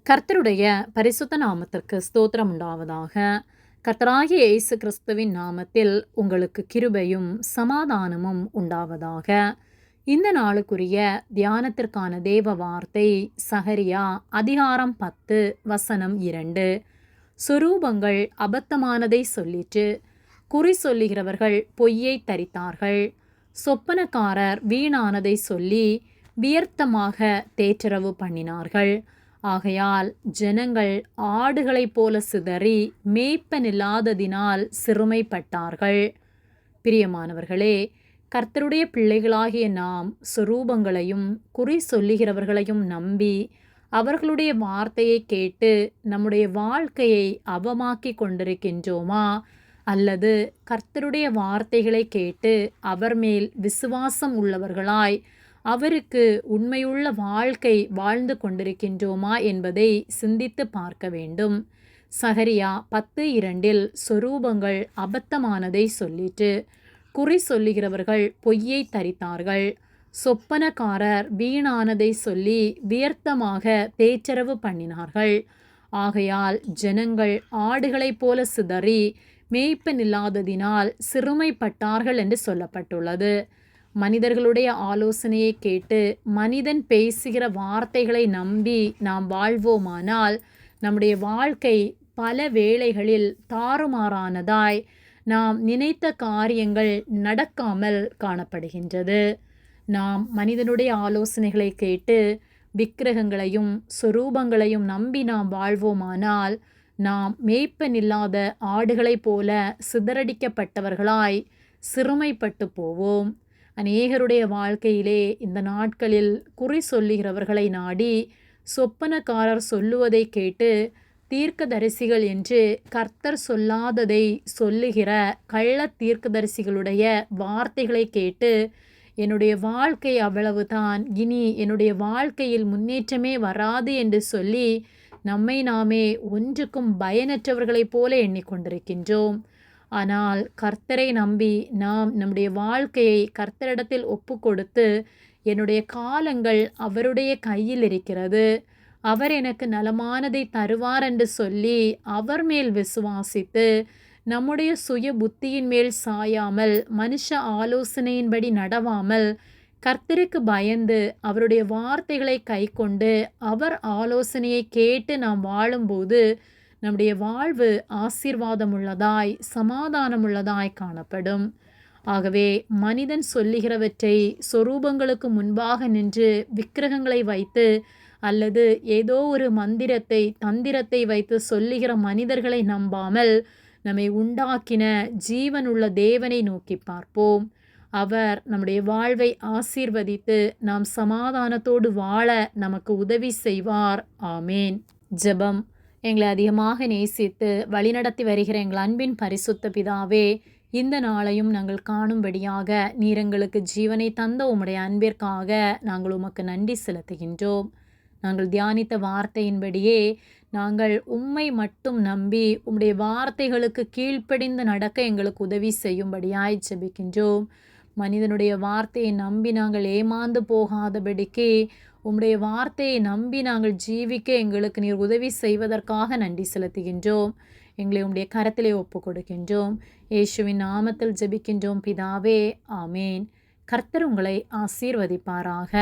கர்த்தருடைய பரிசுத்த நாமத்திற்கு ஸ்தோத்திரம் உண்டாவதாக. கர்த்தராகிய இயேசு கிறிஸ்துவின் நாமத்தில் உங்களுக்கு கிருபையும் சமாதானமும் உண்டாவதாக. இந்த நாளுக்குரிய தியானத்திற்கான தேவ வார்த்தை சகரியா அதிகாரம் 10 வசனம் 2. சொரூபங்கள் அபத்தமானதை சொல்லிற்று, குறி சொல்லுகிறவர்கள் பொய்யை தரித்தார்கள். சொப்பனக்காரர் வீணானதை சொல்லி வியர்த்தமாக தேற்றரவு பண்ணினார்கள். ஆகையால் ஜனங்கள் ஆடுகளைப் போல சிதறி மேய்ப்பனில்லாததினால் சிறுமைப்பட்டார்கள். பிரியமானவர்களே, கர்த்தருடைய பிள்ளைகளாகிய நாம் சொரூபங்களையும் குறி சொல்லுகிறவர்களையும் நம்பி அவர்களுடைய வார்த்தையை கேட்டு நம்முடைய வாழ்க்கையை அவமாக்கி கொண்டிருக்கின்றோமா? அல்லது கர்த்தருடைய வார்த்தைகளை கேட்டு அவர் மேல் விசுவாசம் உள்ளவர்களாய் அவருக்கு உண்மையுள்ள வாழ்க்கை வாழ்ந்து கொண்டிருக்கின்றோமா என்பதை சிந்தித்து பார்க்க வேண்டும். சகரியா 10:2 சொரூபங்கள் அபத்தமானதை சொல்லிற்று, குறி சொல்லுகிறவர்கள் பொய்யை தரித்தார்கள். சொப்பனக்காரர் வீணானதை சொல்லி வியர்த்தமாக பேச்சரவு பண்ணினார்கள். ஆகையால் ஜனங்கள் ஆடுகளைப் போல சிதறி மேய்ப்பனில்லாததினால் சிறுமைப்பட்டார்கள் என்று சொல்லப்பட்டுள்ளது. மனிதர்களுடைய ஆலோசனையை கேட்டு மனிதன் பேசுகிற வார்த்தைகளை நம்பி நாம் வாழ்வோமானால் நம்முடைய வாழ்க்கை பல வேளைகளில் தாறுமாறானதாய், நாம் நினைத்த காரியங்கள் நடக்காமல் காணப்படுகின்றது. நாம் மனிதனுடைய ஆலோசனைகளை கேட்டு விக்கிரகங்களையும் சொரூபங்களையும் நம்பி நாம் வாழ்வோமானால் நாம் மேய்ப்பனில்லாத ஆடுகளைப் போல சிதறடிக்கப்பட்டவர்களாய் சிறுமைப்பட்டு போவோம். அநேகருடைய வாழ்க்கையிலே இந்த நாட்களில் குறி சொல்லுகிறவர்களை நாடி சொப்பனக்காரர் சொல்லுவதை கேட்டு தீர்க்கதரிசிகள் என்று கர்த்தர் சொல்லாததை சொல்லுகிற கள்ள தீர்க்கதரிசிகளுடைய வார்த்தைகளை கேட்டு என்னுடைய வாழ்க்கை அவ்வளவுதான், இனி என்னுடைய வாழ்க்கையில் முன்னேற்றமே வராது என்று சொல்லி நம்மை நாமே ஒன்றுக்கும் பயனற்றவர்களைப் போல எண்ணிக்கொண்டிருக்கின்றோம். ஆனால் கர்த்தரை நம்பி நாம் நம்முடைய வாழ்க்கையை கர்த்தரிடத்தில் ஒப்பு கொடுத்து, என்னுடைய காலங்கள் அவருடைய கையில் இருக்கிறது, அவர் எனக்கு நலமானதை தருவார் என்று சொல்லி அவர் மேல் விசுவாசித்து நம்முடைய சுய புத்தியின் மேல் சாயாமல் மனுஷ ஆலோசனையின்படி நடவாமல் கர்த்தருக்கு பயந்து அவருடைய வார்த்தைகளை கைக்கொண்டு அவர் ஆலோசனையை கேட்டு நாம் வாழும்போது நம்முடைய வாழ்வு ஆசீர்வாதமுள்ளதாய் சமாதானமுள்ளதாய் காணப்படும். ஆகவே மனிதன் சொல்லுகிறவற்றை சொரூபங்களுக்கு முன்பாக நின்று விக்கிரகங்களை வைத்து அல்லது ஏதோ ஒரு மந்திரத்தை தந்திரத்தை வைத்து சொல்லுகிற மனிதர்களை நம்பாமல் நம்மை உண்டாக்கின ஜீவனுள்ள தேவனை நோக்கி பார்ப்போம். அவர் நம்முடைய வாழ்வை ஆசீர்வதித்து நாம் சமாதானத்தோடு வாழ நமக்கு உதவி செய்வார். ஆமேன். ஜெபம். எங்களை அதிகமாக நேசித்து வழிநடத்தி வருகிற எங்கள் அன்பின் பரிசுத்த பிதாவே, இந்த நாளையும் நாங்கள் காணும்படியாக நீர் எங்களுக்கு ஜீவனை தந்த உம்முடைய அன்பிற்காக நாங்கள் உமக்கு நன்றி செலுத்துகின்றோம். நாங்கள் தியானித்த வார்த்தையின்படியே நாங்கள் உம்மை மட்டும் நம்பி உம்முடைய வார்த்தைகளுக்கு கீழ்ப்படிந்து நடக்க எங்களுக்கு உதவி செய்யும்படியாய் ஜெபிக்கின்றோம். மனிதனுடைய வார்த்தையை நம்பி நாங்கள் ஏமாந்து போகாதபடிக்கு உம்முடைய வார்த்தையை நம்பி நாங்கள் ஜீவிக்க எங்களுக்கு நீர் உதவி செய்வதற்காக நன்றி செலுத்துகின்றோம். எங்களை உம்முடைய கரத்திலே ஒப்பு கொடுக்கின்றோம். இயேசுவின் நாமத்தில் ஜெபிக்கின்றோம் பிதாவே. ஆமேன். கர்த்தர் உங்களை ஆசீர்வதிப்பாராக.